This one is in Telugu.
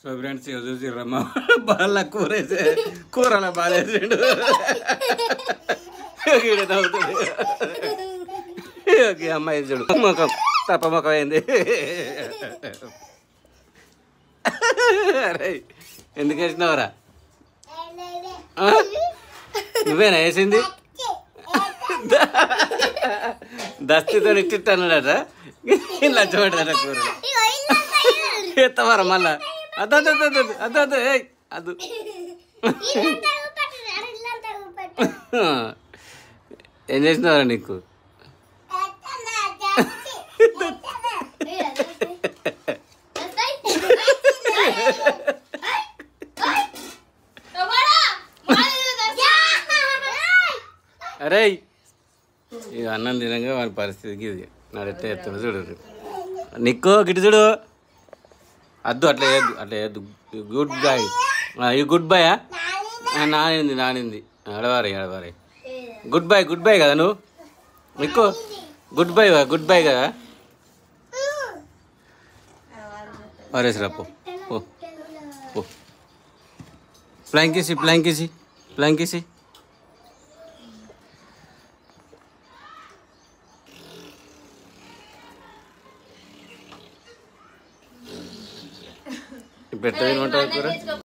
సో ఫ్రెండ్స్ ఇక చూసిర్రమ్మ బాగా కూరలా బాగాలేసిండు నవ్వుతుంది. ఓకే అమ్మాయి చూడు ముఖం తప్ప ముఖం అయింది. అరే ఎందుకు వేసినావురా? నువ్వేనా వేసింది? దస్తితో ఇట్టిట్టన్నాడట లంచబడ్డాట కూర ఎత్తవారా మళ్ళా అద్దు అద్దు ఏం చేసినారా నీకు? అరే ఇక అన్నం తినగా వాని పరిస్థితికి ఇది నాడెట్టే చెప్తాడు చూడు. నీకు గిట్టు చూడు అద్దు అట్లా వేయద్దు గుడ్ బాయ్. ఈ గుడ్ బాయా? నానింది ఎడవారే గుడ్ బాయ్ కదా నువ్వు. నీకు గుడ్ బాయ్ కదా. వరేసిరా పో ప్లాంకేసి పెట్టేది ఏమంటావు కూర?